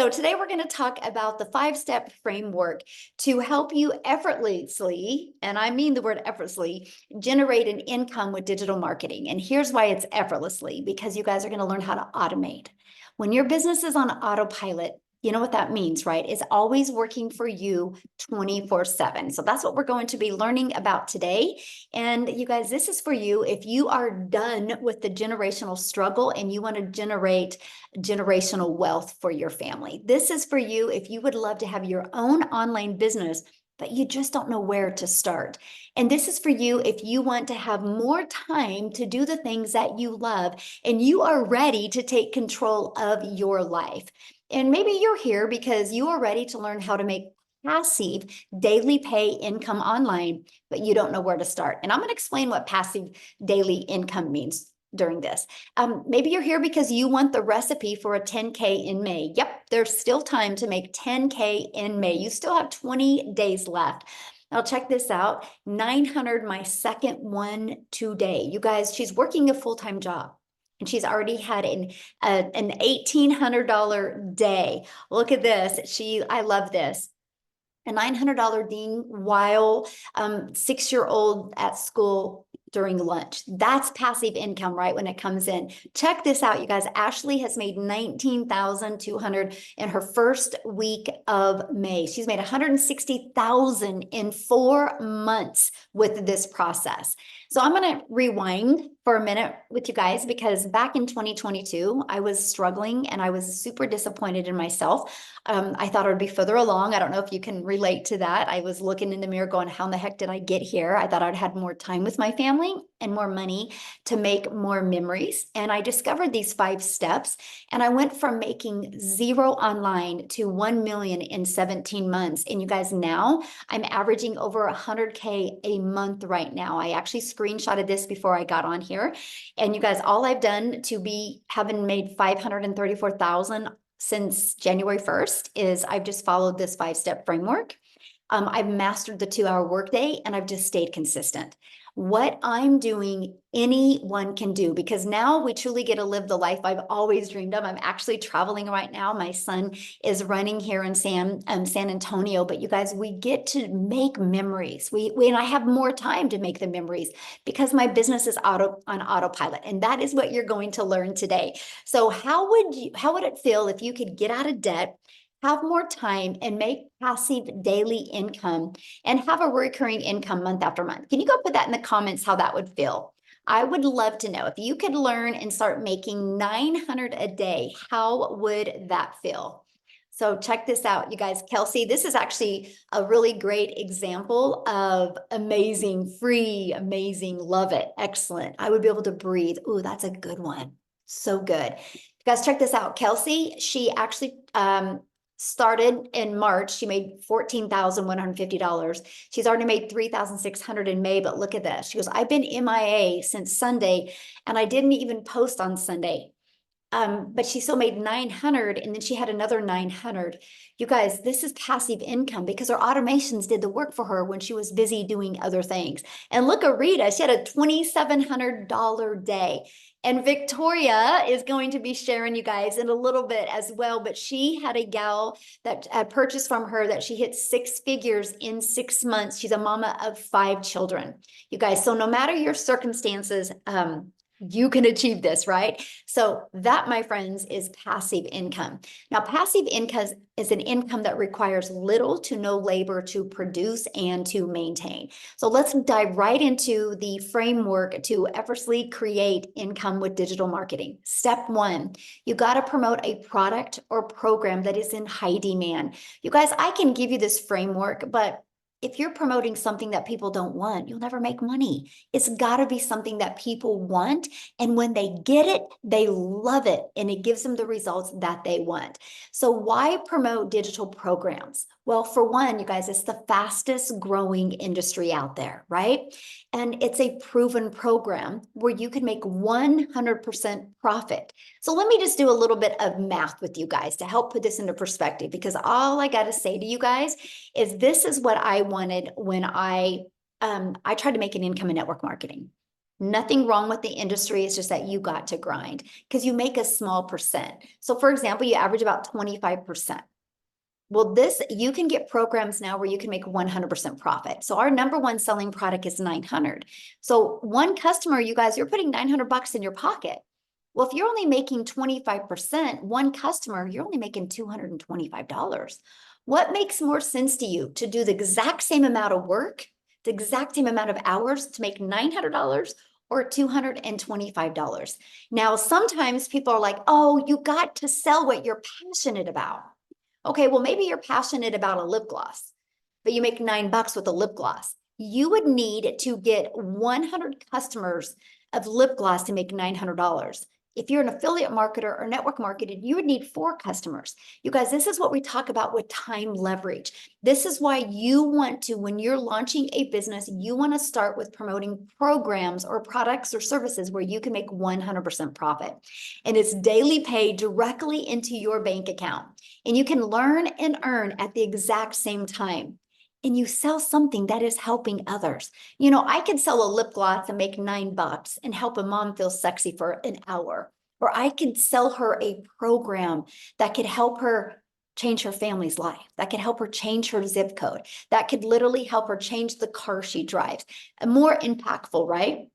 So today we're going to talk about the 5-step framework to help you effortlessly, and I mean the word effortlessly, generate an income with digital marketing. And here's why it's effortlessly, because you guys are going to learn how to automate. When your business is on autopilot, you know what that means, right? It's always working for you 24/7. So that's what we're going to be learning about today. And you guys, this is for you if you are done with the generational struggle and you want to generate generational wealth for your family. This is for you if you would love to have your own online business, but you just don't know where to start. And this is for you if you want to have more time to do the things that you love and you are ready to take control of your life. And maybe you're here because you are ready to learn how to make passive daily pay income online, but you don't know where to start. And I'm going to explain what passive daily income means during this. Maybe you're here because you want the recipe for a 10K in May. Yep, there's still time to make 10K in May. You still have 20 days left. Now check this out, 900, my second one today. You guys, she's working a full-time job. And she's already had an $1,800 day. Look at this. I love this. A $900 ding while 6-year-old at school during lunch. That's passive income, right? When it comes in. Check this out, you guys. Ashley has made $19,200 in her first week of May. She's made $160,000 in 4 months with this process. So I'm going to rewind for a minute with you guys because back in 2022, I was struggling and I was super disappointed in myself. I thought I would be further along. I don't know if you can relate to that. I was looking in the mirror going, how in the heck did I get here? I thought I'd had more time with my family and more money to make more memories. And I discovered these 5 steps and I went from making 0 online to 1 million in 17 months. And you guys, now I'm averaging over 100K a month right now. I actually screenshotted this before I got on here. And you guys, all I've done to be having made 534,000 since January 1st is I've just followed this 5-step framework. I've mastered the 2-hour workday and I've just stayed consistent. What I'm doing, anyone can do, because now we truly get to live the life I've always dreamed of. I'm actually traveling right now. My son is running here in San Antonio, but you guys, we get to make memories. And I have more time to make the memories because my business is on autopilot. And that is what you're going to learn today. So how would it feel if you could get out of debt, have more time, and make passive daily income and have a recurring income month after month? Can you go put that in the comments how that would feel? I would love to know if you could learn and start making 900 a day, how would that feel? So check this out, you guys. Kelsey, this is actually a really great example of amazing, free, amazing, love it, excellent. I would be able to breathe. Ooh, that's a good one. So good. You guys, check this out. Kelsey, she actually started in March. She made $14,150. She's already made $3,600 in May, but look at this. She goes, I've been MIA since Sunday and I didn't even post on Sunday. But she still made 900 and then she had another 900. You guys, this is passive income because her automations did the work for her when she was busy doing other things. And look at Rita, she had a $2,700 day. And Victoria is going to be sharing you guys in a little bit as well, but she had a gal that had purchased from her that she hit 6 figures in 6 months. She's a mama of 5 children. You guys, so no matter your circumstances, you can achieve this, right? So that, my friends, is passive income. Now, passive income is an income that requires little to no labor to produce and to maintain. So let's dive right into the framework to effortlessly create income with digital marketing. Step 1, you got to promote a product or program that is in high demand. You guys, I can give you this framework, but if you're promoting something that people don't want, you'll never make money. It's got to be something that people want. And when they get it, they love it. And it gives them the results that they want. So why promote digital programs? Well, for one, you guys, it's the fastest growing industry out there, right? And it's a proven program where you can make 100% profit. So let me just do a little bit of math with you guys to help put this into perspective, because all I got to say to you guys is this is what I wanted when I tried to make an income in network marketing. Nothing wrong with the industry. It's just that you got to grind because you make a small percent. So for example, you average about 25%. Well, you can get programs now where you can make 100% profit. So our number one selling product is 900. So one customer, you guys, you're putting 900 bucks in your pocket. Well, if you're only making 25%, one customer, you're only making $225. What makes more sense to you, to do the exact same amount of work, the exact same amount of hours to make $900 or $225? Now, sometimes people are like, oh, you got to sell what you're passionate about. Okay, well, maybe you're passionate about a lip gloss, but you make $9 with a lip gloss. You would need to get 100 customers of lip gloss to make $900. If you're an affiliate marketer or network marketer, you would need 4 customers. You guys, this is what we talk about with time leverage. This is why you want to, when you're launching a business, you want to start with promoting programs or products or services where you can make 100% profit. And it's daily pay directly into your bank account. And you can learn and earn at the exact same time. And you sell something that is helping others. You know, I could sell a lip gloss and make $9 and help a mom feel sexy for an hour. Or I could sell her a program that could help her change her family's life, that could help her change her zip code, that could literally help her change the car she drives. And more impactful, right?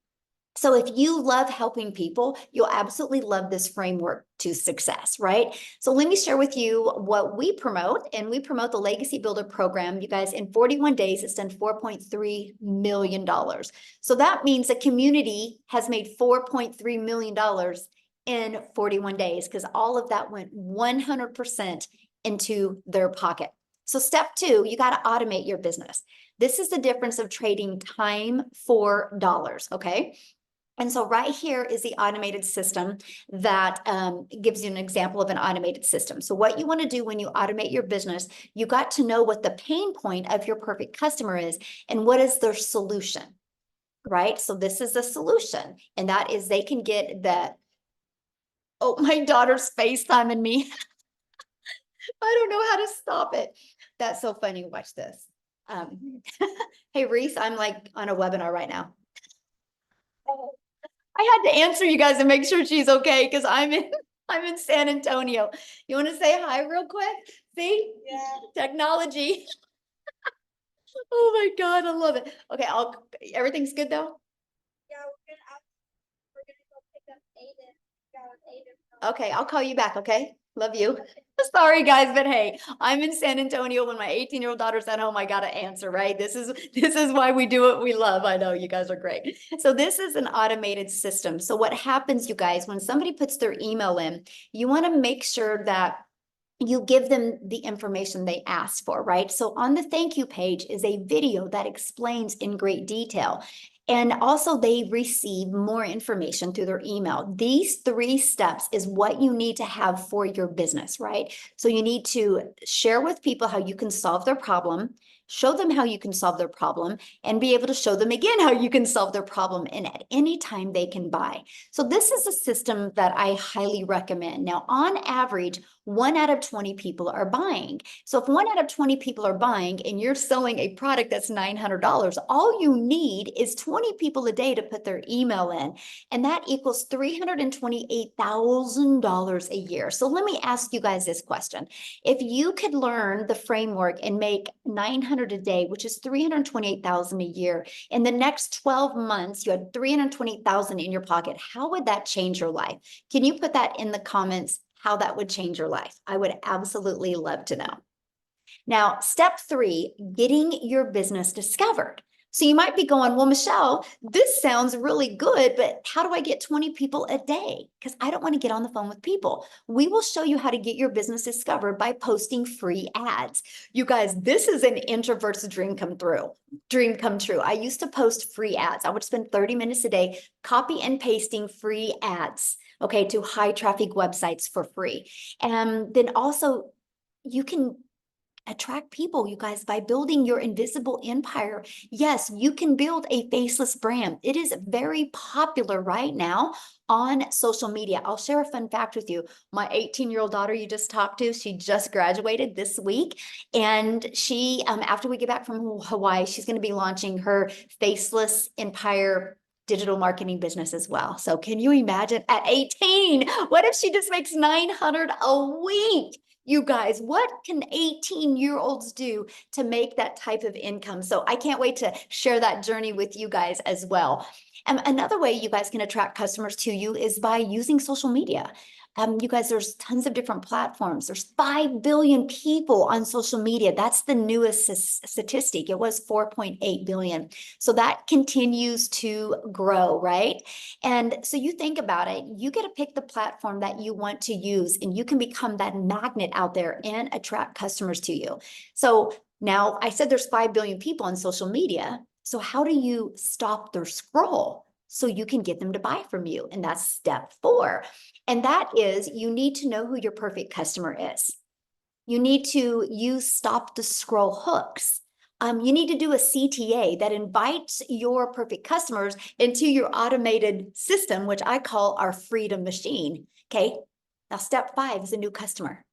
So if you love helping people, you'll absolutely love this framework to success, right? So let me share with you what we promote, and we promote the Legacy Builder program. You guys, in 41 days, it's done $4.3 million. So that means the community has made $4.3 million in 41 days because all of that went 100% into their pocket. So step 2, you got to automate your business. This is the difference of trading time for dollars, okay? And so right here is the automated system that gives you an example of an automated system. So what you want to do when you automate your business, you got to know what the pain point of your perfect customer is and what is their solution, right? So this is the solution, and that is they can get that. Oh, my daughter's FaceTiming me. I don't know how to stop it. That's so funny. Watch this. Hey, Reese, I'm like on a webinar right now. I had to answer you guys and make sure she's okay because I'm in San Antonio. You want to say hi real quick? See? Yeah. Technology. Oh my God, I love it. Okay, everything's good though? Yeah, we're gonna go pick up Aiden. Okay, I'll call you back, okay? Love you. Sorry guys, but hey, I'm in San Antonio when my 18-year-old daughter's at home. I gotta answer, right? This is why we do what we love. I know you guys are great. So this is an automated system. So what happens, you guys, when somebody puts their email in, you want to make sure that you give them the information they asked for, right? So on the thank you page is a video that explains in great detail. And also they receive more information through their email. These 3 steps is what you need to have for your business, right? So you need to share with people how you can solve their problem, show them how you can solve their problem, and be able to show them again how you can solve their problem, and at any time they can buy. So this is a system that I highly recommend. Now, on average, 1 out of 20 people are buying. So if 1 out of 20 people are buying and you're selling a product that's $900, all you need is 20 people a day to put their email in, and that equals $328,000 a year. So let me ask you guys this question. If you could learn the framework and make 900 a day, which is 328,000 a year, in the next 12 months, you had 320,000 in your pocket, how would that change your life? Can you put that in the comments, how that would change your life? I would absolutely love to know. Now, step 3, getting your business discovered. So you might be going, well, Michelle, this sounds really good, but how do I get 20 people a day? Because I don't want to get on the phone with people. We will show you how to get your business discovered by posting free ads. You guys, this is an introvert's dream come true. I used to post free ads. I would spend 30 minutes a day copy and pasting free ads, okay, to high traffic websites for free. And then also you can attract people, you guys, by building your invisible empire. Yes, you can build a faceless brand. It is very popular right now on social media. I'll share a fun fact with you. My 18-year-old daughter you just talked to, she just graduated this week. And she, after we get back from Hawaii, she's going to be launching her faceless empire digital marketing business as well. So can you imagine at 18, what if she just makes 900 a week? You guys, what can 18-year-olds do to make that type of income? So I can't wait to share that journey with you guys as well. And another way you guys can attract customers to you is by using social media. You guys, there's tons of different platforms. There's 5 billion people on social media. That's the newest statistic. It was 4.8 billion. So that continues to grow, right? And so you think about it, you get to pick the platform that you want to use, and you can become that magnet out there and attract customers to you. So now I said there's 5 billion people on social media. So how do you stop their scroll so you can get them to buy from you? And that's step 4. And that is, you need to know who your perfect customer is. You need to use stop the scroll hooks. You need to do a CTA that invites your perfect customers into your automated system, which I call our freedom machine. Okay. Now, step 5 is a new customer.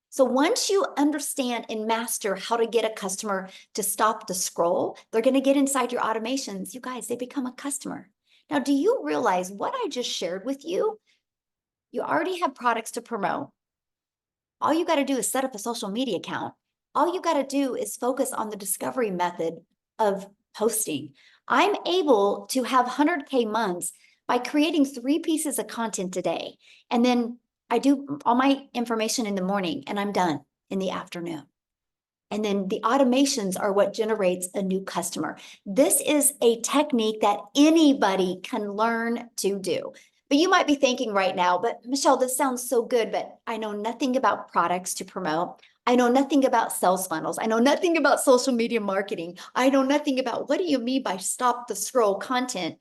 So once you understand and master how to get a customer to stop the scroll, they're going to get inside your automations. You guys, they become a customer. Now, do you realize what I just shared with you? You already have products to promote. All you got to do is set up a social media account. All you got to do is focus on the discovery method of posting. I'm able to have 100K months by creating 3 pieces of content a day. And then I do all my information in the morning and I'm done in the afternoon. And then the automations are what generates a new customer. This is a technique that anybody can learn to do. But you might be thinking right now, but Michelle, this sounds so good, but I know nothing about products to promote. I know nothing about sales funnels. I know nothing about social media marketing. I know nothing about what do you mean by stop the scroll content?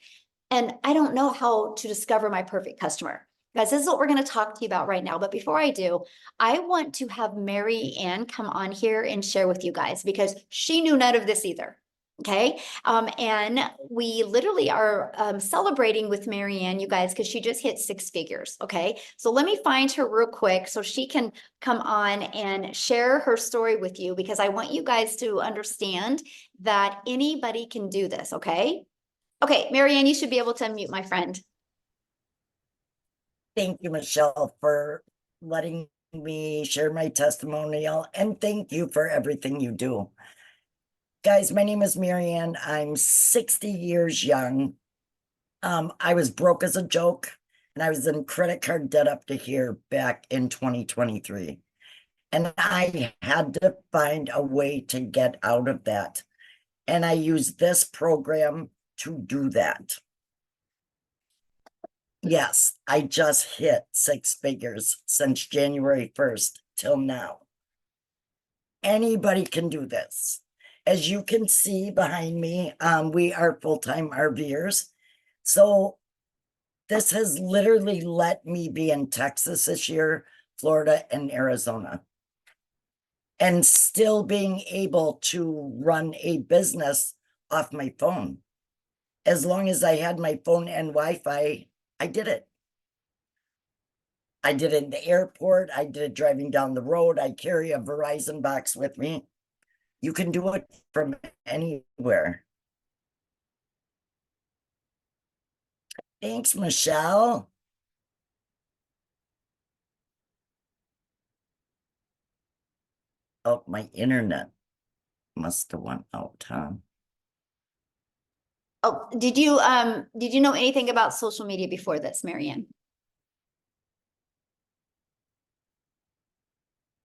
And I don't know how to discover my perfect customer. Guys, this is what we're going to talk to you about right now. But before I do, I want to have Mary Ann come on here and share with you guys because she knew none of this either. Okay. And we literally are celebrating with Mary Ann, you guys, because she just hit 6 figures. Okay. So let me find her real quick so she can come on and share her story with you because I want you guys to understand that anybody can do this. Okay. Okay, Mary Ann, you should be able to unmute, my friend. Thank you, Michelle, for letting me share my testimonial, and thank you for everything you do. Guys, my name is Marianne. I'm 60 years young. I was broke as a joke, and I was in credit card debt up to here back in 2023. And I had to find a way to get out of that. And I used this program to do that. Yes, I just hit 6 figures since January 1st till now. Anybody can do this. As you can see behind me, we are full-time RVers. So this has literally let me be in Texas this year, Florida, and Arizona. And still being able to run a business off my phone. As long as I had my phone and Wi-Fi, I did it. I did it in the airport. I did it driving down the road. I carry a Verizon box with me. You can do it from anywhere. Thanks, Michelle. Oh, my internet must have went out, huh? Oh, did you know anything about social media before this, Mary Ann?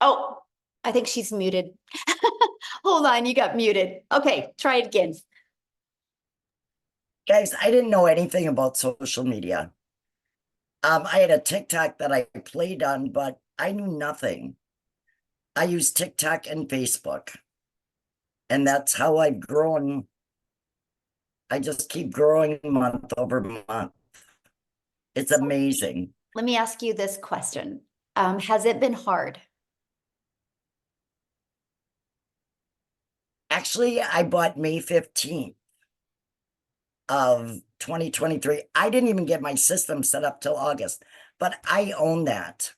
Oh, I think she's muted. Hold on, you got muted. Okay, try it again. Guys, I didn't know anything about social media. I had a TikTok that I played on, but I knew nothing. I use TikTok and Facebook. And that's how I've grown. I just keep growing month over month. It's amazing. Let me ask you this question. Has it been hard? Actually, I bought May 15th of 2023. I didn't even get my system set up till August, but I own that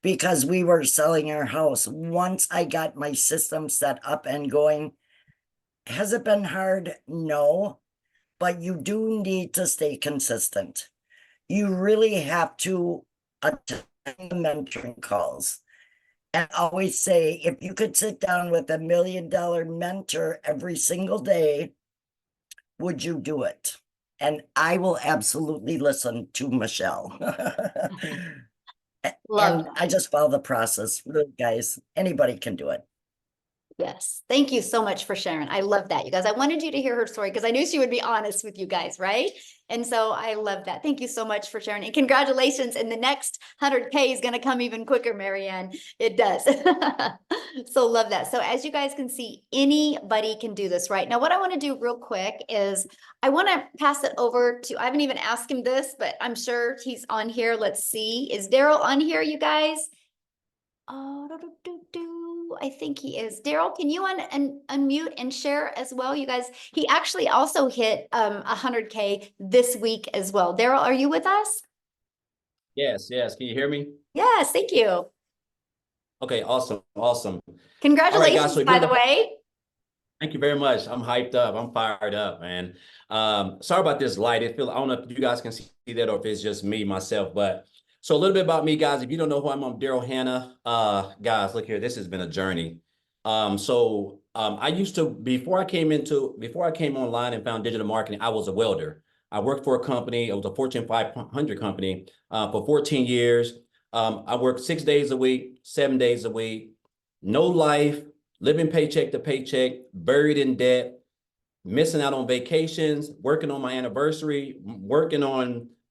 because we were selling our house. Once I got my system set up and going, has it been hard? No, but you do need to stay consistent. You really have to attend the mentoring calls. And I always say, if you could sit down with $1 million mentor every single day, would you do it? And I will absolutely listen to Michelle. Love And that. I just follow the process. Really, guys, anybody can do it. Yes. Thank you so much for sharing. I love that, you guys. I wanted you to hear her story because I knew she would be honest with you guys, right? And so I love that. Thank you so much for sharing. And congratulations. And the next 100K is going to come even quicker, Marianne. It does. So love that. So as you guys can see, anybody can do this, right? Now, what I want to do real quick is I want to pass it over to, I haven't even asked him this, but I'm sure he's on here. Let's see. Is Daryl on here, you guys? Oh, I think he is. Daryl, can you unmute and share as well, you guys? He actually also hit 100K this week as well. Daryl, are you with us? Yes, yes. Can you hear me? Yes, thank you. Okay, awesome, awesome. Congratulations, So if you by don't the know, way. thank you very much. I'm hyped up. I'm fired up, man. Sorry about this light. I don't know if you guys can see that or if it's just me, myself, but so a little bit about me, guys. If you don't know who I'm Daryl Hannah. Guys, look here. This has been a journey. I used to, before I came online and found digital marketing, I was a welder. I worked for a company. It was a Fortune 500 company for 14 years. I worked 6 days a week, 7 days a week, no life, living paycheck to paycheck, buried in debt, missing out on vacations, working on my anniversary,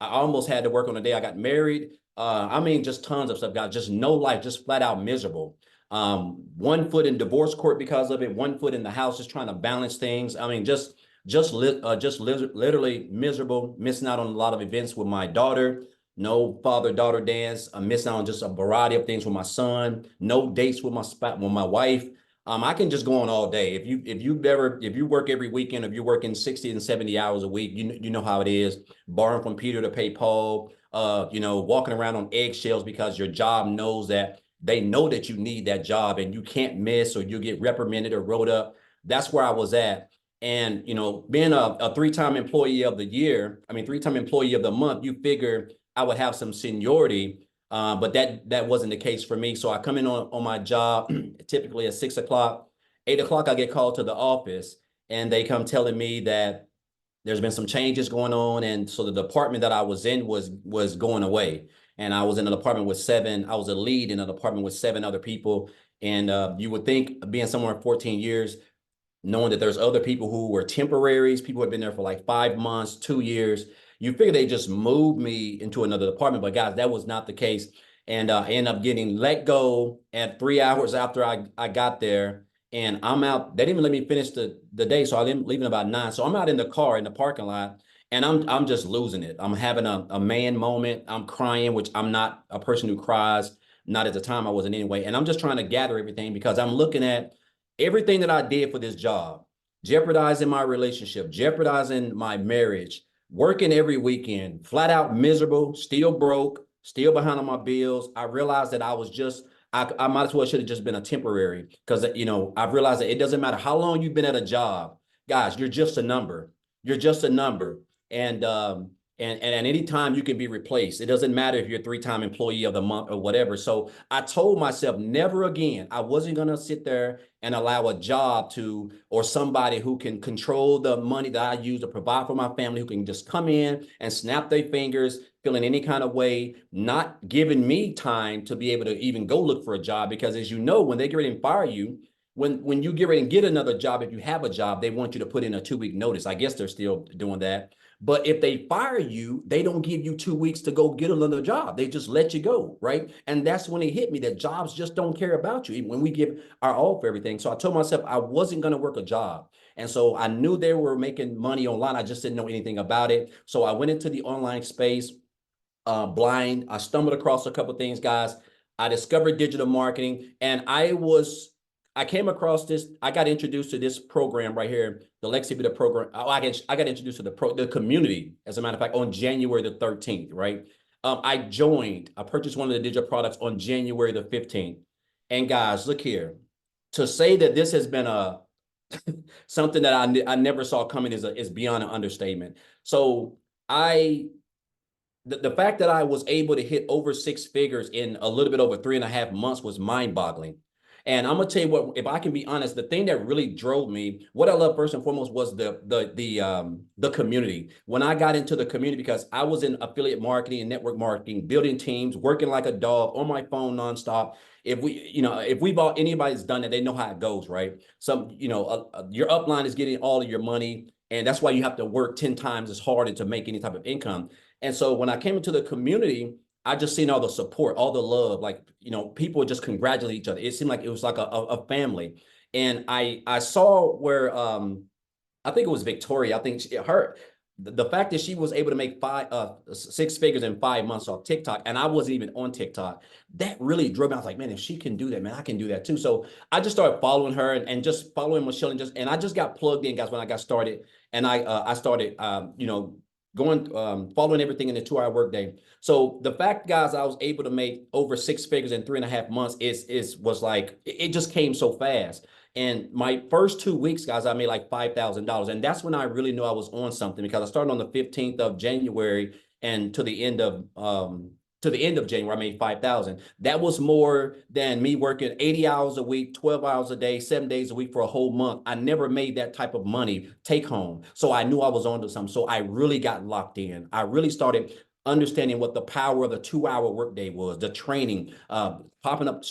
I almost had to work on the day I got married. I mean, just tons of stuff, guys, just no life, just flat out miserable. 1 foot in divorce court because of it, 1 foot in the house, just trying to balance things. I mean, literally miserable, missing out on a lot of events with my daughter. No father-daughter dance. I'm missing out on just a variety of things with my son. No dates with my wife. I can just go on all day. If you work every weekend, if you're working 60 and 70 hours a week, you know how it is. Borrowing from Peter to pay Paul. Walking around on eggshells because your job knows that they know that you need that job and you can't miss or you'll get reprimanded or wrote up. That's where I was at. And being a three-time employee of the year, three-time employee of the month, you figure I would have some seniority. But that wasn't the case for me. So I come in on my job typically at 6 o'clock, 8 o'clock, I get called to the office and they come telling me that there's been some changes going on. And so the department that I was in was going away. And I was in an apartment with I was a lead in an apartment with 7 other people. And you would think, being somewhere 14 years, knowing that there's other people who were temporaries, people who have been there for like 5 months, 2 years. You figure they just moved me into another department, but guys, that was not the case. And I ended up getting let go at 3 hours after I got there. And I'm out. They didn't even let me finish the day, so I didn't leaving about 9. So I'm out in the car in the parking lot, and I'm just losing it. I'm having a man moment. I'm crying, which I'm not a person who cries. Not at the time, I wasn't anyway. And I'm just trying to gather everything because I'm looking at everything that I did for this job, jeopardizing my relationship, jeopardizing my marriage, working every weekend, flat out miserable, still broke, still behind on my bills. I realized that I might as well should have just been a temporary because, I've realized that it doesn't matter how long you've been at a job, guys, you're just a number. You're just a number. And at any time you can be replaced. It doesn't matter if you're a 3-time employee of the month or whatever. So I told myself never again. I wasn't going to sit there and allow a job or somebody who can control the money that I use to provide for my family, who can just come in and snap their fingers, feeling any kind of way, not giving me time to be able to even go look for a job. Because as you know, when they get ready and fire you, when you get ready and get another job, if you have a job, they want you to put in a 2-week notice. I guess they're still doing that. But if they fire you, they don't give you 2 weeks to go get another job. They just let you go, right? And that's when it hit me that jobs just don't care about you, even when we give our all for everything. So I told myself I wasn't going to work a job. And so I knew they were making money online. I just didn't know anything about it. So I went into the online space blind. I stumbled across a couple of things, guys. I discovered digital marketing, and I came across this. I got introduced to this program right here, the Lexi Beta program. I got introduced to the community, as a matter of fact, on January the 13th, right? I purchased one of the digital products on January the 15th. And guys, look here. To say that this has been Something that I never saw coming is beyond an understatement. So I the fact that I was able to hit over six figures in a little bit over 3.5 months was mind boggling. And I'm gonna tell you what, if I can be honest, the thing that really drove me, what I love first and foremost was the community. When I got into the community, because I was in affiliate marketing and network marketing, building teams, working like a dog on my phone nonstop. If we've all anybody's done it, they know how it goes, right? Your upline is getting all of your money, and that's why you have to work 10 times as hard to make any type of income. And so when I came into the community, I just seen all the support, all the love, like, people would just congratulate each other. It seemed like it was like a family. And I saw where, I think it was Victoria. I think the fact that she was able to make six figures in 5 months off TikTok, and I wasn't even on TikTok, that really drove me. I was like, man, if she can do that, man, I can do that too. So I just started following her and just following Michelle, and I just got plugged in, guys, when I got started. And I started, going, following everything in the 2-hour workday. So the fact, guys, I was able to make over six figures in 3.5 months was like, it just came so fast. And my first 2 weeks, guys, I made like $5,000. And that's when I really knew I was on something, because I started on the 15th of January, and to the end of January, I made 5,000. That was more than me working 80 hours a week, 12 hours a day, 7 days a week for a whole month. I never made that type of money take home. So I knew I was onto something. So I really got locked in. I really started understanding what the power of the 2-hour workday was, the training, popping up,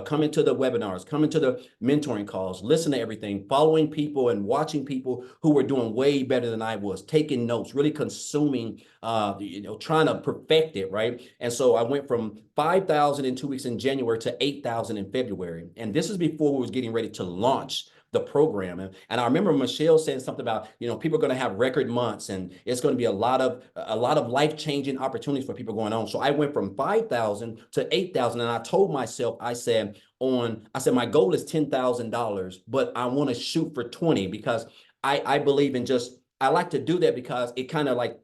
coming to the webinars, coming to the mentoring calls, listen to everything, following people and watching people who were doing way better than I was, taking notes, really consuming, trying to perfect it, right? And so I went from 5,000 in 2 weeks in January to 8,000 in February. And this is before we was getting ready to launch the program. And I remember Michelle saying something about, people are going to have record months, and it's going to be a lot of life-changing opportunities for people going on. So I went from 5,000 to 8,000. And I told myself, I said, my goal is $10,000, but I want to shoot for 20, because I believe in I like to do that because it kind of like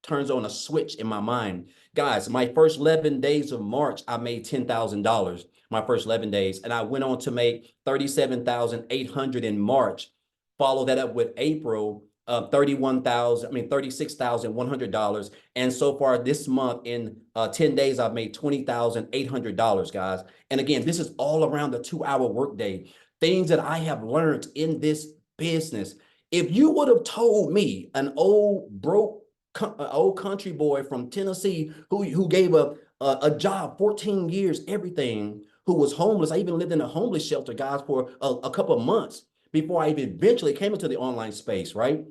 turns on a switch in my mind. Guys, my first 11 days of March, I made $10,000, my first 11 days. And I went on to make 37,800 in March. Follow that up with April, $36,100. And so far this month, in 10 days, I've made $20,800, guys. And again, this is all around the 2-hour workday. Things that I have learned in this business. If you would have told me, an old country boy from Tennessee who gave a job 14 years, everything, who was homeless. I even lived in a homeless shelter, guys, for a couple of months before I even eventually came into the online space, right?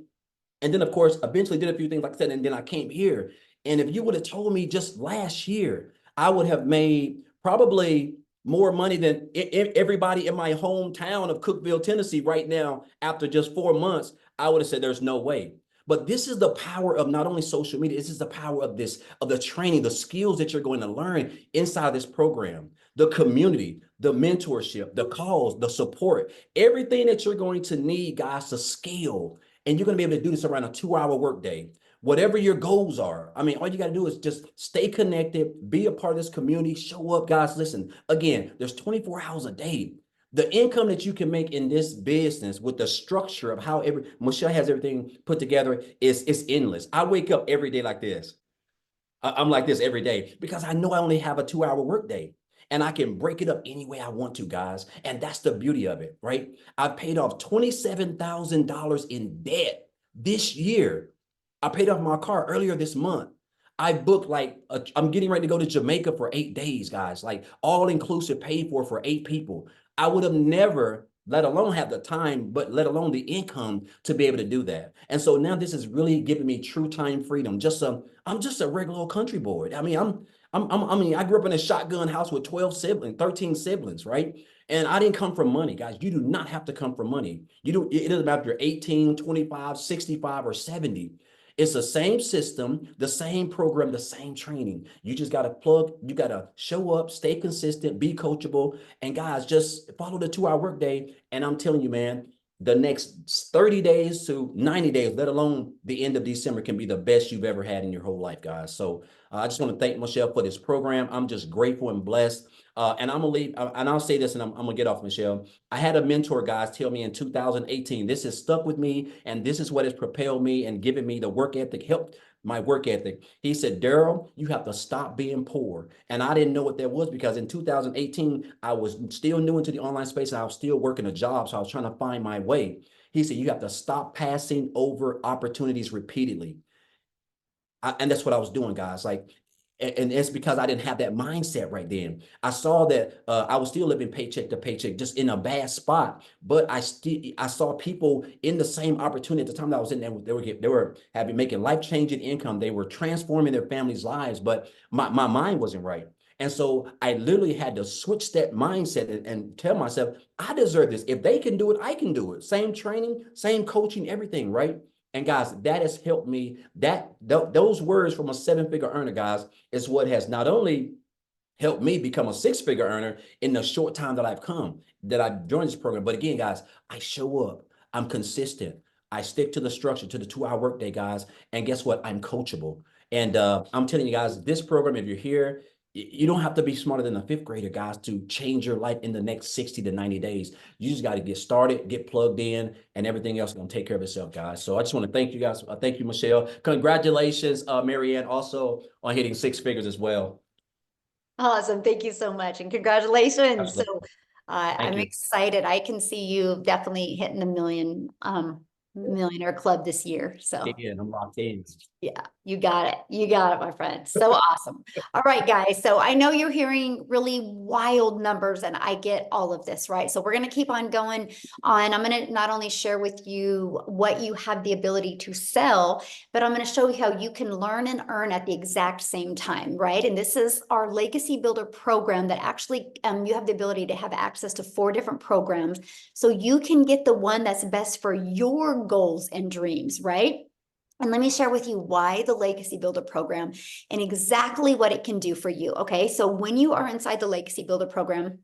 And then, of course, eventually did a few things like that. And then I came here. And if you would have told me just last year, I would have made probably more money than everybody in my hometown of Cookeville, Tennessee right now. After just 4 months, I would have said there's no way. But this is the power of not only social media, this is the power of the training, the skills that you're going to learn inside this program, the community, the mentorship, the calls, the support, everything that you're going to need, guys, to scale. And you're going to be able to do this around a 2-hour workday. Whatever your goals are. I mean, all you got to do is just stay connected, be a part of this community, show up, guys. Listen, again, there's 24 hours a day. The income that you can make in this business with the structure of how Michelle has everything put together is endless. I wake up every day like this. I'm like this every day because I know I only have a 2-hour workday, and I can break it up any way I want to, guys. And that's the beauty of it, right? I paid off $27,000 in debt this year. I paid off my car earlier this month. I booked I'm getting ready to go to Jamaica for 8 days, guys, like all inclusive, paid for 8 people. I would have never, let alone have the time, but let alone the income to be able to do that. And so now this is really giving me true time freedom. I'm just a regular old country boy. I mean, I grew up in a shotgun house with 13 siblings, right? And I didn't come from money, guys. You do not have to come from money. It doesn't matter if you're 18, 25, 65, or 70. It's the same system, the same program, the same training. You just got to you got to show up, stay consistent, be coachable. And guys, just follow the 2-hour workday. And I'm telling you, man, the next 30 days to 90 days, let alone the end of December, can be the best you've ever had in your whole life, guys. So I just want to thank Michelle for this program. I'm just grateful and blessed. And I'm gonna leave, and I'll say this, and I'm gonna get off, Michelle. I had a mentor, guys, tell me in 2018, this has stuck with me, and this is what has propelled me and given me the work ethic, helped my work ethic. He said, Daryl, you have to stop being poor. And I didn't know what that was, because in 2018, I was still new into the online space, and I was still working a job. So I was trying to find my way. He said, you have to stop passing over opportunities repeatedly. And that's what I was doing, guys. Like, and it's because I didn't have that mindset right then. I saw that I was still living paycheck to paycheck, just in a bad spot. But I saw people in the same opportunity at the time that I was in. They were having making life-changing income. They were transforming their families' lives, but my mind wasn't right. And so I literally had to switch that mindset and tell myself, I deserve this. If they can do it, I can do it. Same training, same coaching, everything, right? And guys, that has helped me. Those words from a seven-figure earner, guys, is what has not only helped me become a six-figure earner in the short time that I've joined this program, but again, guys, I show up. I'm consistent. I stick to the structure, to the 2-hour workday, guys. And guess what? I'm coachable. And I'm telling you guys, this program, if you're here, you don't have to be smarter than a fifth grader, guys, to change your life in the next 60 to 90 days. You just got to get started, get plugged in, and everything else is going to take care of itself, guys. So I just want to thank you guys. Thank you, Michelle. Congratulations, Marianne, also on hitting 6 figures as well. Awesome. Thank you so much. And congratulations. So Thank I'm you. excited. I can see you definitely hitting the millionaire club this year. So Again, I'm locked in. yeah, you got it. You got it, my friend. So awesome. All right, guys. So I know you're hearing really wild numbers, and I get all of this, right? So we're going to keep on going on. I'm going to not only share with you what you have the ability to sell, but I'm going to show you how you can learn and earn at the exact same time, right? And this is our Legacy Builder program that actually you have the ability to have access to 4 different programs. So you can get the one that's best for your goals and dreams, right? And let me share with you why the Legacy Builder program and exactly what it can do for you. Okay, so when you are inside the Legacy Builder program,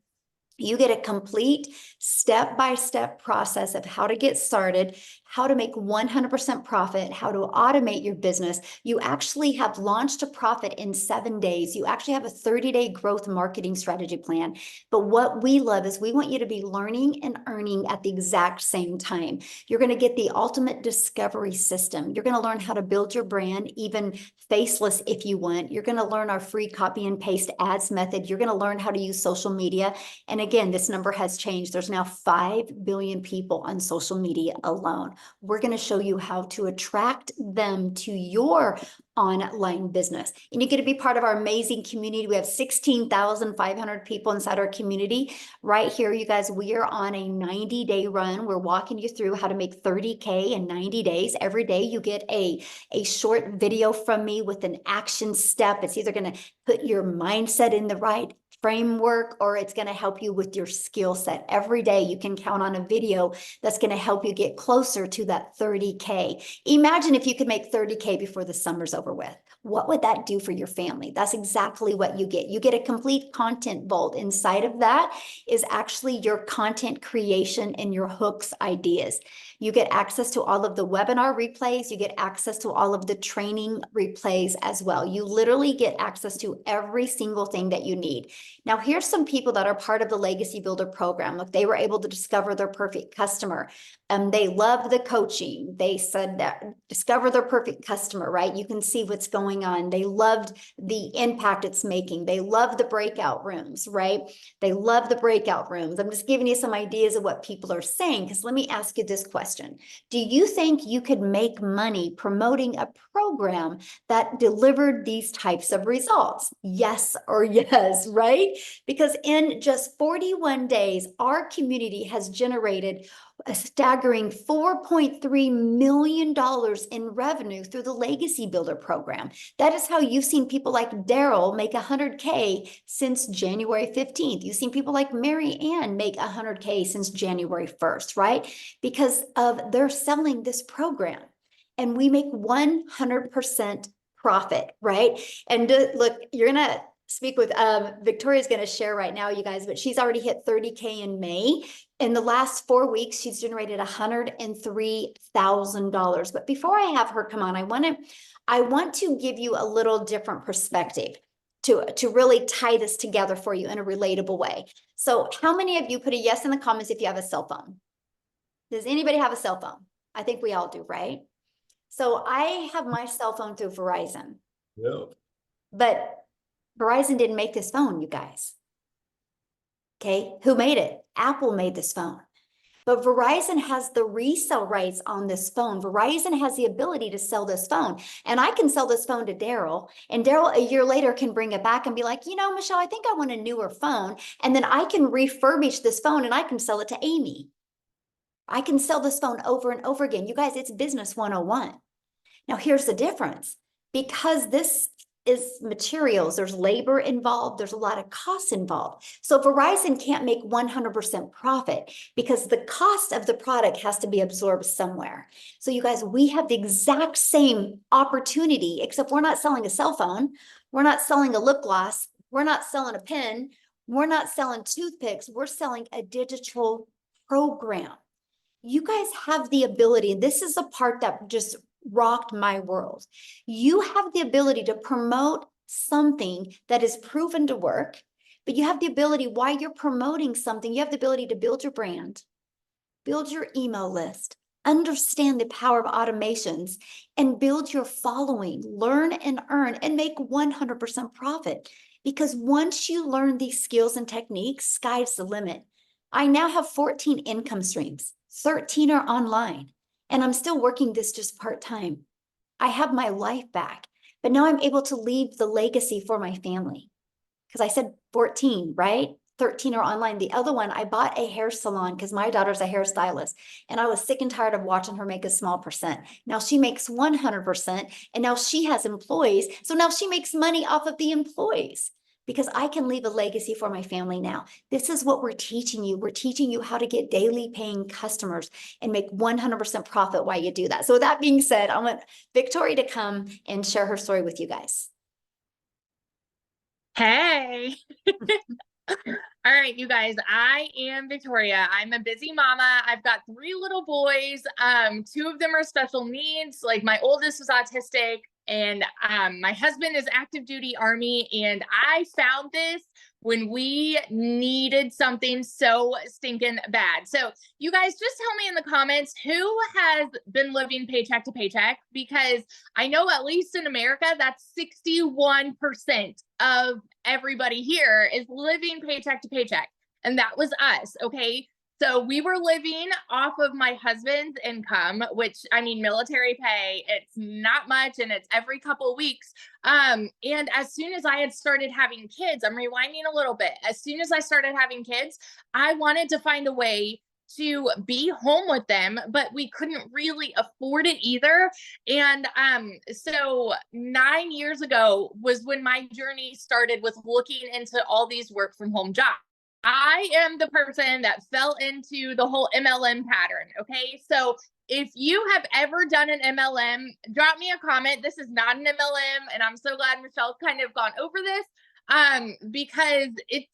you get a complete step-by-step process of how to get started, how to make 100% profit, how to automate your business. You actually have launched a profit in 7 days. You actually have a 30-day growth marketing strategy plan. But what we love is we want you to be learning and earning at the exact same time. You're going to get the ultimate discovery system. You're going to learn how to build your brand, even faceless if you want. You're going to learn our free copy and paste ads method. You're going to learn how to use social media. And again, this number has changed. There's now 5 billion people on social media alone. We're going to show you how to attract them to your online business. And you get to be part of our amazing community. We have 16,500 people inside our community. Right here, you guys, we are on a 90-day run. We're walking you through how to make 30K in 90 days. Every day you get a short video from me with an action step. It's either going to put your mindset in the right framework, or it's going to help you with your skill set. Every day you can count on a video that's going to help you get closer to that 30K. Imagine if you could make 30K before the summer's over with. What would that do for your family? That's exactly what you get. You get a complete content vault. Inside of that is actually your content creation and your hooks ideas. You get access to all of the webinar replays. You get access to all of the training replays as well. You literally get access to every single thing that you need. Now, here's some people that are part of the Legacy Builder program. Look, they were able to discover their perfect customer. They loved the coaching. They said that discover their perfect customer, right? You can see what's going on. They loved the impact it's making. They love the breakout rooms, right? They love the breakout rooms. I'm just giving you some ideas of what people are saying, because let me ask you this question. Do you think you could make money promoting a program that delivered these types of results? Yes or yes, right? Because in just 41 days, our community has generated a staggering $4.3 million in revenue through the Legacy Builder program. That is how you've seen people like Daryl make 100K since January 15th. You've seen people like Mary Ann make 100K since January 1st, right? Because of they're selling this program. And we make 100% profit, right? And look, you're going to speak with Victoria's going to share right now, you guys, but she's already hit 30K in May. In the last 4 weeks, she's generated $103,000. But before I have her come on, I want to give you a little different perspective to really tie this together for you in a relatable way. So how many of you put a yes in the comments if you have a cell phone? Does anybody have a cell phone? I think we all do, right? So I have my cell phone through Verizon. Yeah. But Verizon didn't make this phone, you guys. Okay, who made it? Apple made this phone. But Verizon has the resale rights on this phone. Verizon has the ability to sell this phone. And I can sell this phone to Daryl. And Daryl, a year later, can bring it back and be like, you know, Michelle, I think I want a newer phone. And then I can refurbish this phone and I can sell it to Amy. I can sell this phone over and over again. You guys, it's business 101. Now, here's the difference. Because this is materials, there's labor involved, there's a lot of costs involved. So Verizon can't make 100% profit because the cost of the product has to be absorbed somewhere. So you guys, we have the exact same opportunity, except we're not selling a cell phone. We're not selling a lip gloss. We're not selling a pen. We're not selling toothpicks. We're selling a digital program. You guys have the ability, this is the part that just rocked my world. You have the ability to promote something that is proven to work, but you have the ability, while you're promoting something, you have the ability to build your brand, build your email list, understand the power of automations, and build your following, learn and earn, and make 100% profit. Because once you learn these skills and techniques, sky's the limit. I now have 14 income streams, 13 are online. And I'm still working this just part-time. I have my life back, but now I'm able to leave the legacy for my family. Because I said 14, right? 13 are online. The other one, I bought a hair salon because my daughter's a hairstylist. And I was sick and tired of watching her make a small percent. Now she makes 100%. And now she has employees. So now she makes money off of the employees. Because I can leave a legacy for my family now. This is what we're teaching you. We're teaching you how to get daily paying customers and make 100% profit while you do that. So with that being said, I want Victoria to come and share her story with you guys. Hey. All right, you guys, I am Victoria. I'm a busy mama. I've got 3 little boys. 2 of them are special needs. Like my oldest is autistic, and my husband is active duty Army. And I found this when we needed something so stinking bad. So you guys just tell me in the comments who has been living paycheck to paycheck, because I know at least in America, that's 61% of everybody here is living paycheck to paycheck. And that was us. Okay. So we were living off of my husband's income, which, I mean, military pay, it's not much and it's every couple of weeks. And as soon as I had started having kids, I'm rewinding a little bit. As soon as I started having kids, I wanted to find a way to be home with them, but we couldn't really afford it either. And so 9 years ago was when my journey started with looking into all these work from home jobs. I am the person that fell into the whole MLM pattern. Okay. So if you have ever done an MLM, drop me a comment. This is not an MLM. And I'm so glad Michelle's kind of gone over this because it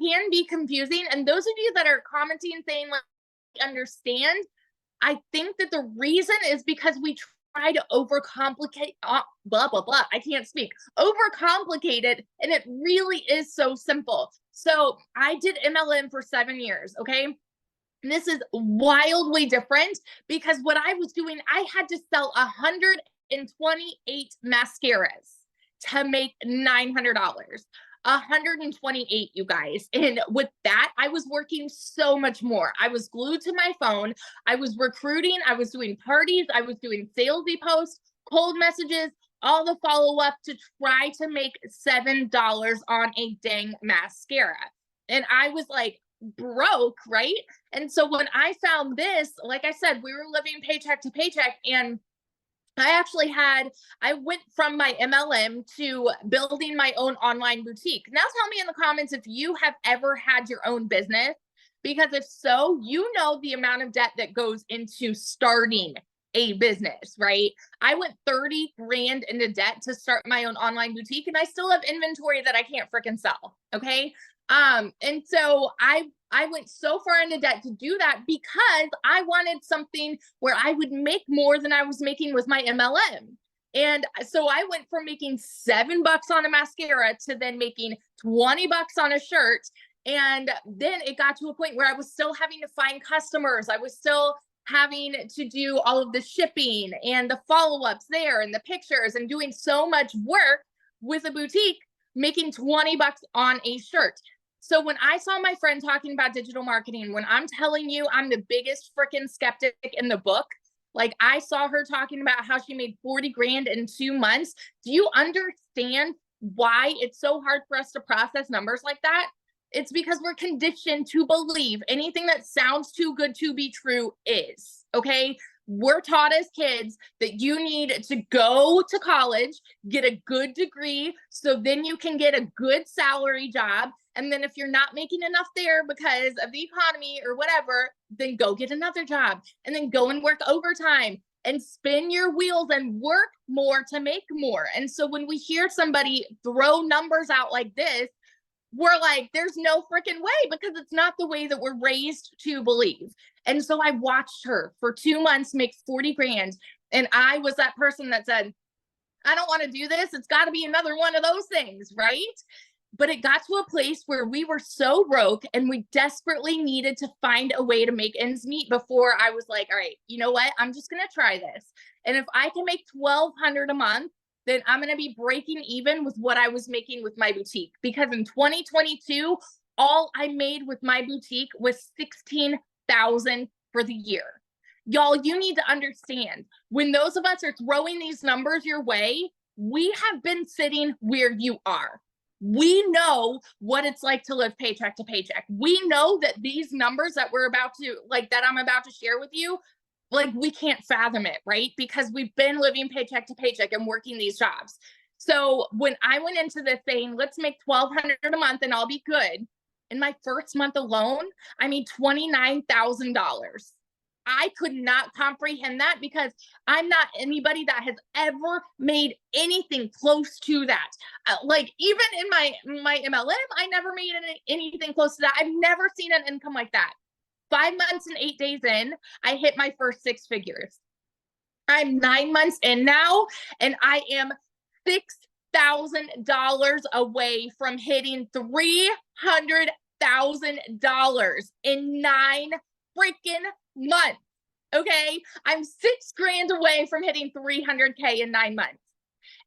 can be confusing. And those of you that are commenting saying like, understand, I think that the reason is because we try to overcomplicate, blah, blah, blah. I can't speak. Overcomplicate it. And it really is so simple. So I did MLM for 7 years. Okay. And this is wildly different because what I was doing, I had to sell 128 mascaras to make $900. 128, you guys. And with that, I was working so much more. I was glued to my phone. I was recruiting. I was doing parties. I was doing salesy posts, cold messages, all the follow-up to try to make $7 on a dang mascara. And I was like broke, right? And so when I found this, like I said, we were living paycheck to paycheck, and I went from my MLM to building my own online boutique. Now tell me in the comments if you have ever had your own business, because if so, you know the amount of debt that goes into starting a business, right? I went 30 grand into debt to start my own online boutique, and I still have inventory that I can't freaking sell. Okay. And so I went so far into debt to do that because I wanted something where I would make more than I was making with my MLM. And so I went from making $7 on a mascara to then making $20 on a shirt. And then it got to a point where I was still having to find customers. I was still having to do all of the shipping and the follow-ups there and the pictures and doing so much work with a boutique, making $20 on a shirt. So when I saw my friend talking about digital marketing, when I'm telling you I'm the biggest freaking skeptic in the book, like I saw her talking about how she made 40 grand in 2 months. Do you understand why it's so hard for us to process numbers like that? It's because we're conditioned to believe anything that sounds too good to be true is, okay? We're taught as kids that you need to go to college, get a good degree, so then you can get a good salary job. And then if you're not making enough there because of the economy or whatever, then go get another job and then go and work overtime and spin your wheels and work more to make more. And so when we hear somebody throw numbers out like this, we're like, there's no freaking way, because it's not the way that we're raised to believe. And so I watched her for 2 months make 40 grand. And I was that person that said, I don't want to do this. It's got to be another one of those things, right? But it got to a place where we were so broke and we desperately needed to find a way to make ends meet before I was like, all right, you know what? I'm just going to try this. And if I can make $1,200 a month, then I'm going to be breaking even with what I was making with my boutique. Because in 2022, all I made with my boutique was $16,000 for the year. Y'all, you need to understand, when those of us are throwing these numbers your way, we have been sitting where you are. We know what it's like to live paycheck to paycheck. We know that these numbers that we're about to, like, that I'm about to share with you, like, we can't fathom it, right? Because we've been living paycheck to paycheck and working these jobs. So when I went into this saying, let's make $1,200 a month and I'll be good, in my first month alone, I made $29,000. I could not comprehend that because I'm not anybody that has ever made anything close to that. Like, even in my MLM, I never made anything close to that. I've never seen an income like that. 5 months and 8 days in, I hit my first 6 figures. I'm 9 months in now, and I am $6,000 away from hitting $300,000 in 9 freaking months. Okay, I'm $6,000 away from hitting 300K in 9 months.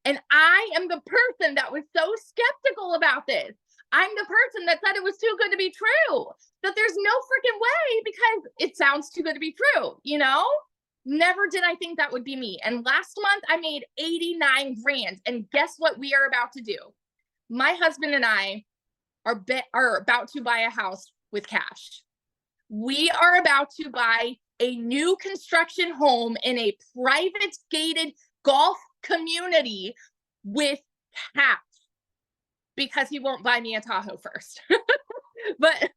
And I am the person that was so skeptical about this. I'm the person that said it was too good to be true, that there's no freaking way because it sounds too good to be true, you know? Never did I think that would be me. And last month I made 89 grand. And guess what we are about to do? My husband and I are about to buy a house with cash. We are about to buy a new construction home in a private gated golf community with cash, because he won't buy me a Tahoe first. but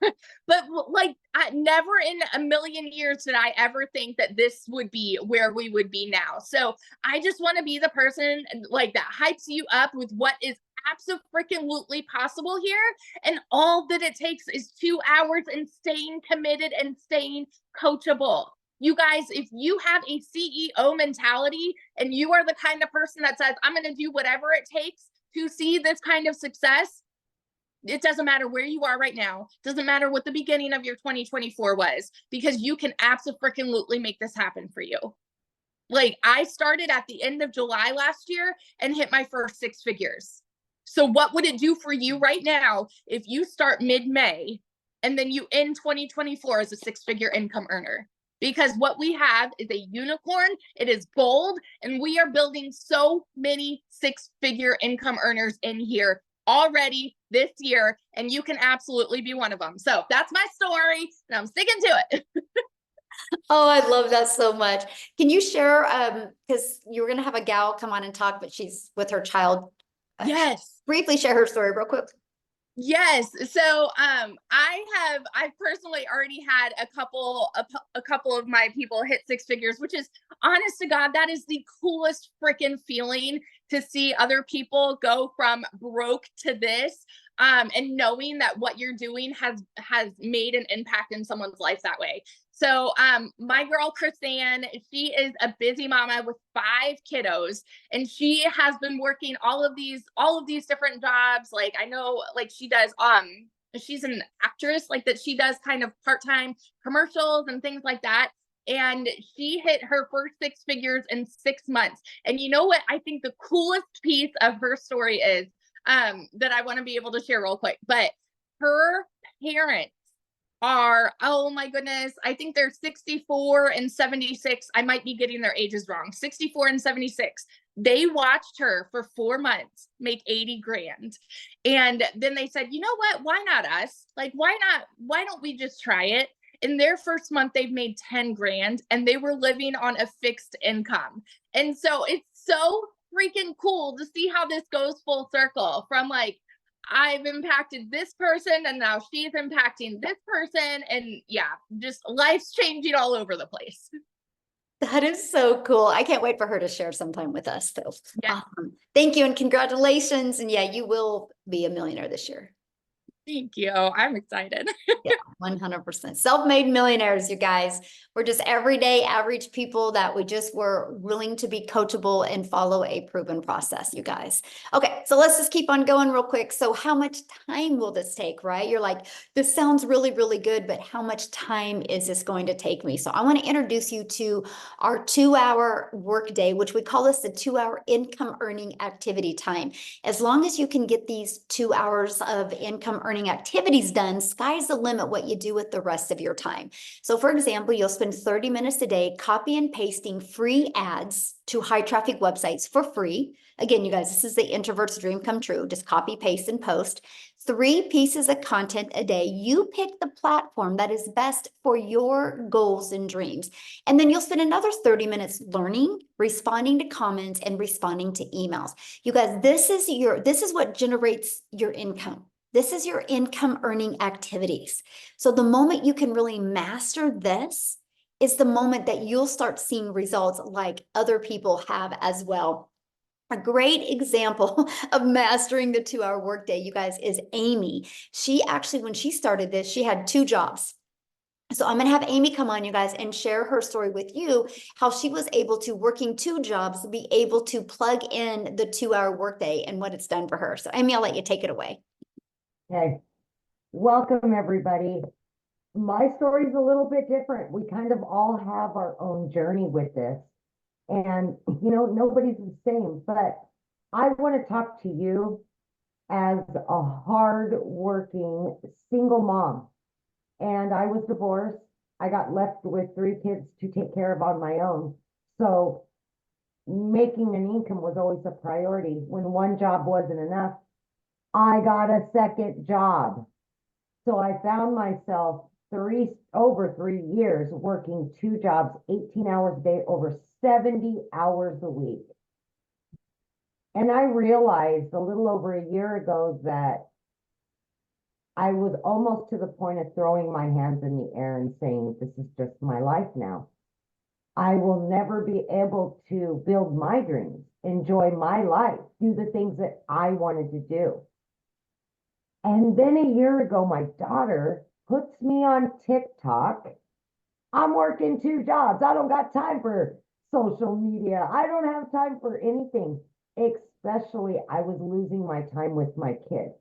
like, I never in a million years did I ever think that this would be where we would be now. So I just want to be the person like that hypes you up with what is absolutely possible here. And all that it takes is 2 hours and staying committed and staying coachable. You guys, if you have a CEO mentality and you are the kind of person that says, I'm going to do whatever it takes to see this kind of success, it doesn't matter where you are right now. It doesn't matter what the beginning of your 2024 was, because you can absolutely make this happen for you. Like, I started at the end of July last year and hit my first 6 figures. So what would it do for you right now if you start mid-May and then you end 2024 as a 6-figure income earner? Because what we have is a unicorn, it is gold, and we are building so many 6-figure income earners in here already this year, and you can absolutely be one of them. So that's my story, and I'm sticking to it. Oh, I love that so much. Can you share, because you were going to have a gal come on and talk, but she's with her child. Yes. Briefly share her story real quick. Yes. So I've personally already had a couple of my people hit six figures, which is, honest to God, that is the coolest freaking feeling, to see other people go from broke to this. And knowing that what you're doing has made an impact in someone's life that way. So my girl Chrisanne, she is a busy mama with 5 kiddos, and she has been working all of these different jobs. Like, I know, like, she does she's an actress, like, that she does kind of part-time commercials and things like that. And she hit her first 6 figures in 6 months. And you know what I think the coolest piece of her story is, that I want to be able to share real quick, but her parents are, oh my goodness, I think they're 64 and 76. I might be getting their ages wrong. 64 and 76. They watched her for 4 months make 80 grand. And then they said, you know what? Why not us? Like, why don't we just try it? In their first month, they've made 10 grand, and they were living on a fixed income. And so it's so freaking cool to see how this goes full circle, from like, I've impacted this person and now she's impacting this person. And yeah, just life's changing all over the place. That is so cool. I can't wait for her to share sometime with us, though. Yeah. Thank you and congratulations. And yeah, you will be a millionaire this year. Thank you. I'm excited. Yeah, 100%. Self-made millionaires, you guys. We're just everyday average people that we just were willing to be coachable and follow a proven process, you guys. Okay, so let's just keep on going real quick. So how much time will this take, right? You're like, this sounds really, really good, but how much time is this going to take me? So I want to introduce you to our 2-hour workday, which we call this the 2-hour income earning activity time. As long as you can get these 2 hours of income earning activities done, sky's the limit what you do with the rest of your time. So for example, you'll spend 30 minutes a day copy and pasting free ads to high traffic websites for free. Again, you guys, this is the introvert's dream come true. Just copy, paste, and post 3 pieces of content a day. You pick the platform that is best for your goals and dreams. And then you'll spend another 30 minutes learning, responding to comments, and responding to emails. You guys, this is what generates your income. This is your income earning activities. So the moment you can really master this is the moment that you'll start seeing results like other people have as well. A great example of mastering the 2-hour workday, you guys, is Amy. She actually, when she started this, she had 2 jobs. So I'm going to have Amy come on, you guys, and share her story with you, how she was able to, working 2 jobs, be able to plug in the 2-hour workday and what it's done for her. So Amy, I'll let you take it away. Okay, welcome everybody. My story is a little bit different. We kind of all have our own journey with this. And, nobody's the same, but I want to talk to you as a hard-working single mom. And I was divorced. I got left with 3 kids to take care of on my own. So making an income was always a priority. When one job wasn't enough, I got a second job. So I found myself over 3 years working 2 jobs, 18 hours a day, over 70 hours a week. And I realized a little over a year ago that I was almost to the point of throwing my hands in the air and saying, this is just my life now. I will never be able to build my dreams, enjoy my life, do the things that I wanted to do. And then a year ago, my daughter puts me on TikTok. I'm working 2 jobs. I don't got time for social media. I don't have time for anything. Especially, I was losing my time with my kids.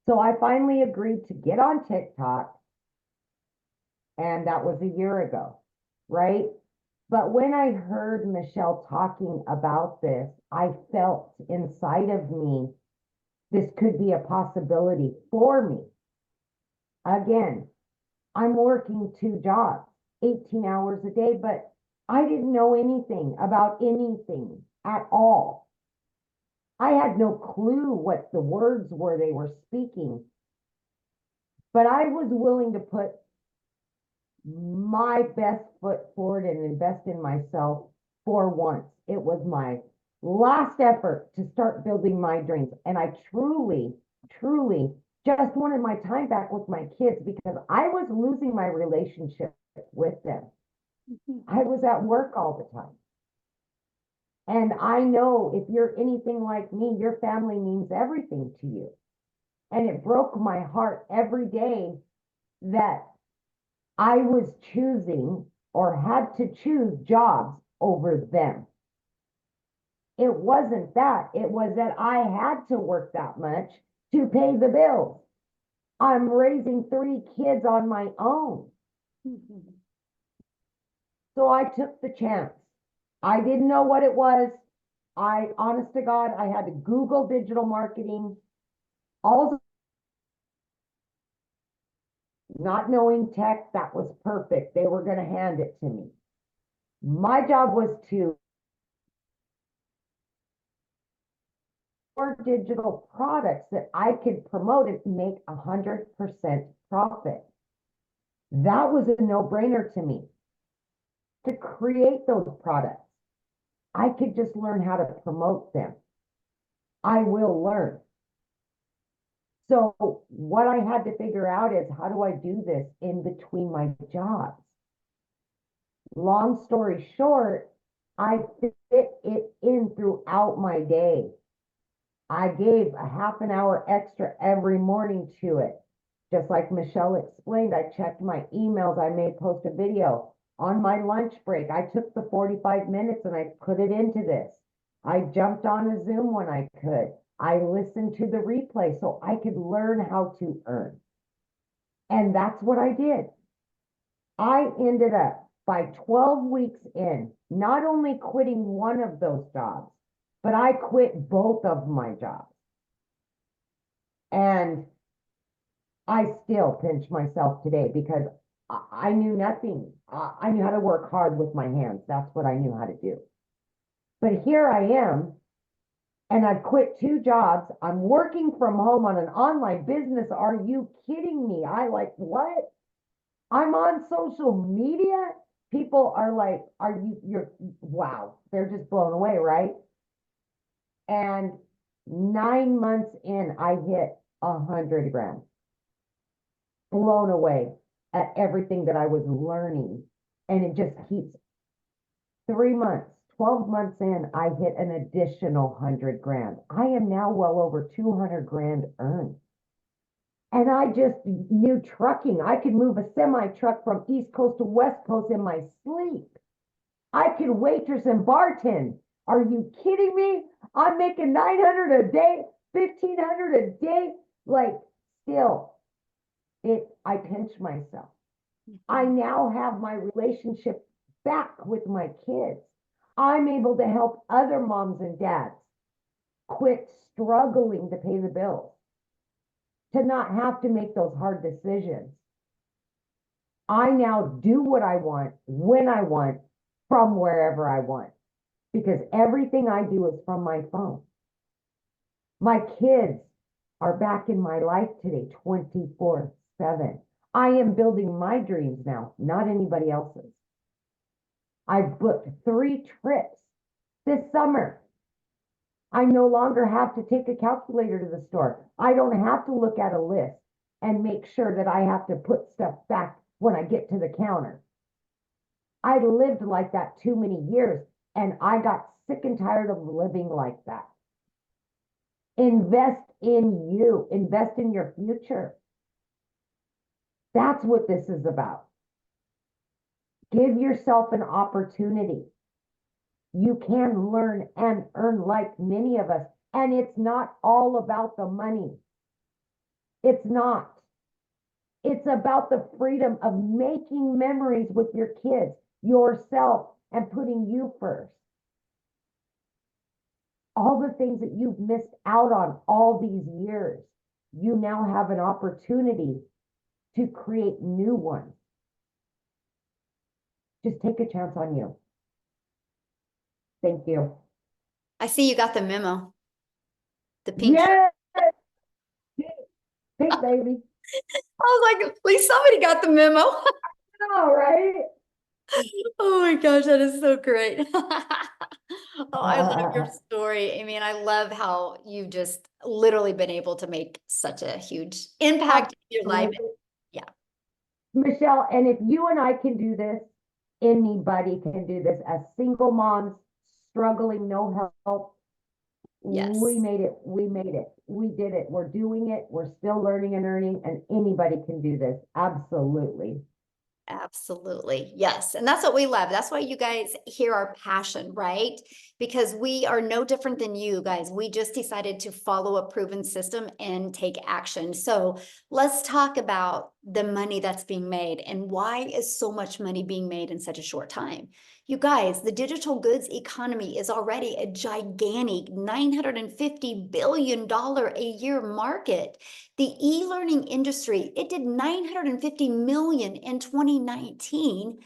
So I finally agreed to get on TikTok. And that was a year ago, right? But when I heard Michelle talking about this, I felt inside of me, this could be a possibility for me. Again, I'm working 2 jobs, 18 hours a day, but I didn't know anything about anything at all. I had no clue what the words were they were speaking, but I was willing to put my best foot forward and invest in myself for once. It was my last effort to start building my dreams. And I truly, truly just wanted my time back with my kids because I was losing my relationship with them. I was at work all the time. And I know if you're anything like me, your family means everything to you. And it broke my heart every day that I was choosing or had to choose jobs over them. It wasn't that. It was that I had to work that much to pay the bills. I'm raising 3 kids on my own. So I took the chance. I didn't know what it was. Honest to God, I had to Google digital marketing. All not knowing tech, that was perfect. They were going to hand it to me. My job was to digital products that I could promote and make 100% profit. That was a no-brainer to me. To create those products, I could just learn how to promote them. I will learn. So what I had to figure out is, how do I do this in between my jobs? Long story short, I fit it in throughout my day. I gave a half an hour extra every morning to it. Just like Michelle explained, I checked my emails. I may post a video. On my lunch break, I took the 45 minutes and I put it into this. I jumped on a Zoom when I could. I listened to the replay so I could learn how to earn. And that's what I did. I ended up, by 12 weeks in, not only quitting one of those jobs, but I quit both of my jobs. And I still pinch myself today because I knew nothing. I knew how to work hard with my hands. That's what I knew how to do. But here I am, and I've quit 2 jobs. I'm working from home on an online business. Are you kidding me? What? I'm on social media. People are like, wow. They're just blown away, right? And 9 months in, I hit 100 grand. Blown away at everything that I was learning. And it just keeps 3 months, 12 months in, I hit an additional 100 grand. I am now well over 200 grand earned. And I just knew trucking. I could move a semi truck from East Coast to West Coast in my sleep. I could waitress and bartend. Are you kidding me? I'm making 900 a day, 1,500 a day. Like, still, I pinch myself. I now have my relationship back with my kids. I'm able to help other moms and dads quit struggling to pay the bills, to not have to make those hard decisions. I now do what I want, when I want, from wherever I want, because everything I do is from my phone. My kids are back in my life today, 24/7. I am building my dreams now, not anybody else's. I've booked 3 trips this summer. I no longer have to take a calculator to the store. I don't have to look at a list and make sure that I have to put stuff back when I get to the counter. I lived like that too many years, and I got sick and tired of living like that. Invest in you. Invest in your future. That's what this is about. Give yourself an opportunity. You can learn and earn like many of us. And it's not all about the money. It's not. It's about the freedom of making memories with your kids, yourself, and putting you first. All the things that you've missed out on all these years, you now have an opportunity to create new ones. Just take a chance on you. Thank you. I see you got the memo. The pink. Yes! Pink baby. I was like, at least somebody got the memo. All right. Oh my gosh, that is so great. Oh, I love your story. I mean, I love how you just literally been able to make such a huge impact in your life. Absolutely. Yeah. Michelle, and if you and I can do this, anybody can do this. As single moms struggling, no help, Yes. we made it. We made it. We did it. We're doing it. We're still learning and earning, and anybody can do this. Absolutely. Absolutely. Yes. And that's what we love. That's why you guys hear our passion, right? Because we are no different than you guys. We just decided to follow a proven system and take action. So let's talk about the money that's being made and why is so much money being made in such a short time. You guys, the digital goods economy is already a gigantic $950 billion a year market. The e-learning industry, it did 950 million in 2019,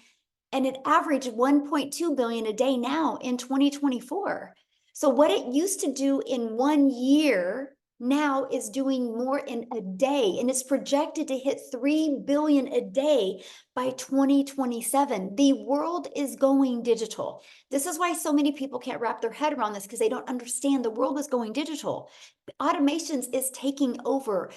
and it averaged 1.2 billion a day now in 2024. So what it used to do in 1 year now is doing more in a day, and it's projected to hit 3 billion a day by 2027. The world is going digital. This is why so many people can't wrap their head around this, because they don't understand the world is going digital. Automations is taking over.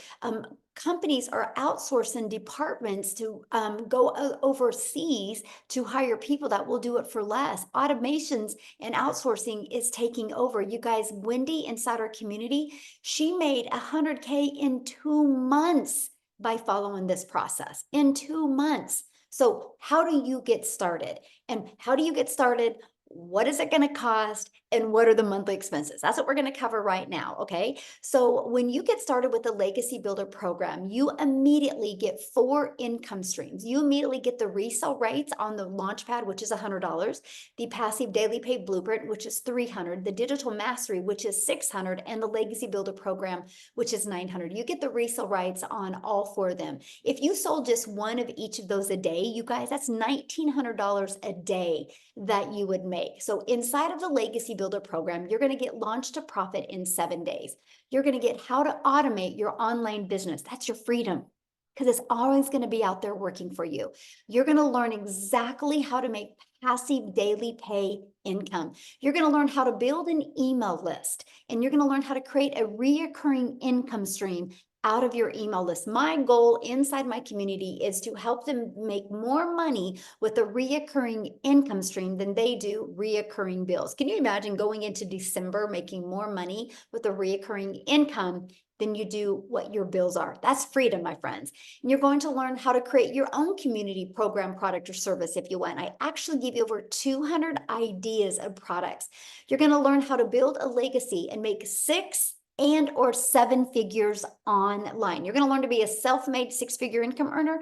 Companies are outsourcing departments to go overseas to hire people that will do it for less. Automations and outsourcing is taking over. You guys, Wendy inside our community, she made 100K in 2 months by following this process in 2 months. So how do you get started? And how do you get started? What is it going to cost? And what are the monthly expenses? That's what we're going to cover right now. Okay. So when you get started with the Legacy Builder program, you immediately get 4 income streams. You immediately get the resale rates on the Launchpad, which is $100, the passive daily pay blueprint, which is $300, the digital mastery, which is $600, and the Legacy Builder program, which is $900. You get the resale rights on all 4 of them. If you sold just one of each of those a day, you guys, that's $1,900 a day that you would make. So inside of the Legacy Builder program, you're going to get launched to profit in 7 days. You're going to get how to automate your online business. That's your freedom, because it's always going to be out there working for you. You're going to learn exactly how to make passive daily pay income. You're going to learn how to build an email list, and you're going to learn how to create a reoccurring income stream out of your email list. My goal inside my community is to help them make more money with a reoccurring income stream than they do reoccurring bills. Can you imagine going into December making more money with a reoccurring income than you do what your bills are? That's freedom, my friends. And you're going to learn how to create your own community program, product, or service if you want. I actually give you over 200 ideas of products. You're going to learn how to build a legacy and make 6 and or 7 figures online. You're going to learn to be a self-made 6-figure income earner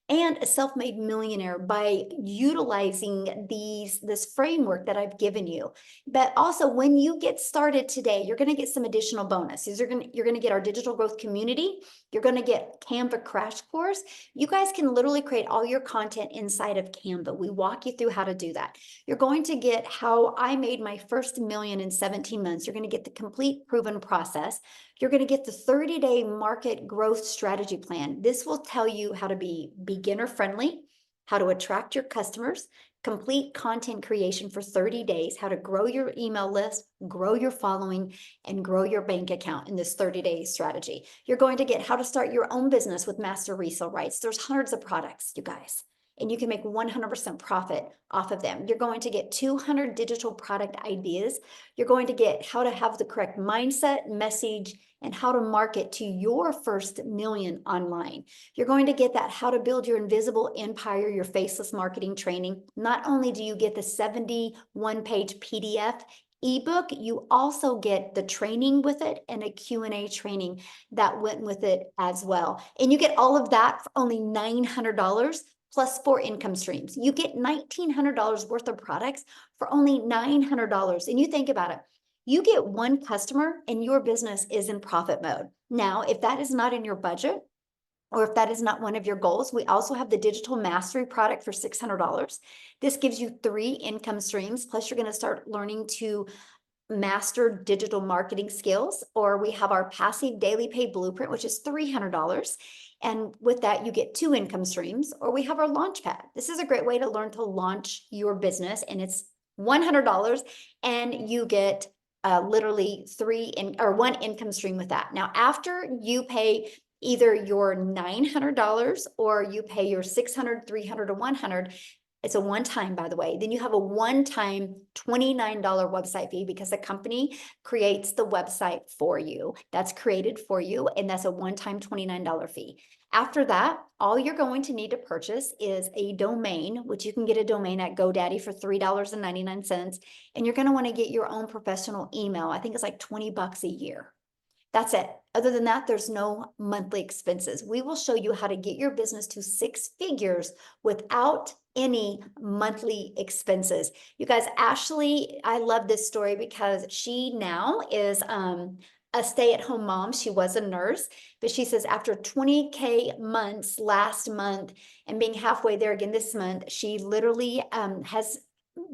and a self-made millionaire by utilizing this framework that I've given you. But also, when you get started today, you're going to get some additional bonuses. You're going to get our digital growth community. You're going to get Canva crash course. You guys can literally create all your content inside of Canva. We walk you through how to do that. You're going to get how I made my first million in 17 months. You're going to get the complete proven process. You're going to get the 30-day market growth strategy plan. This will tell you how to be beginner friendly, how to attract your customers, complete content creation for 30 days, how to grow your email list, grow your following, and grow your bank account in this 30-day strategy. You're going to get how to start your own business with master resale rights. There's hundreds of products, you guys, and you can make 100% profit off of them. You're going to get 200 digital product ideas. You're going to get how to have the correct mindset, message, and how to market to your first million online. You're going to get that how to build your invisible empire, your faceless marketing training. Not only do you get the 71-page PDF ebook, you also get the training with it and a Q&A training that went with it as well. And you get all of that for only $900 plus 4 income streams. You get $1,900 worth of products for only $900. And you think about it, you get 1 customer and your business is in profit mode. Now, if that is not in your budget, or if that is not one of your goals, we also have the digital mastery product for $600. This gives you 3 income streams, plus you're going to start learning to master digital marketing skills. Or we have our passive daily pay blueprint, which is $300. And with that, you get 2 income streams. Or we have our Launchpad. This is a great way to learn to launch your business, and it's $100, and you get literally one income stream with that. Now, after you pay either your $900 or you pay your 600, 300, or 100, it's a one-time, by the way. Then you have a one-time $29 website fee because the company creates the website for you. That's created for you, and that's a one-time $29 fee. After that, all you're going to need to purchase is a domain, which you can get a domain at GoDaddy for $3.99. And you're going to want to get your own professional email. I think it's like $20 a year. That's it. Other than that, there's no monthly expenses. We will show you how to get your business to 6 figures without any monthly expenses. You guys, Ashley, I love this story because she now is a stay-at-home mom. She was a nurse, but she says after 20K months last month and being halfway there again this month, she literally has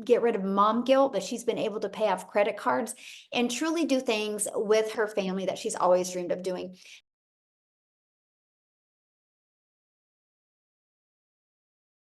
get rid of mom guilt, but she's been able to pay off credit cards and truly do things with her family that she's always dreamed of doing.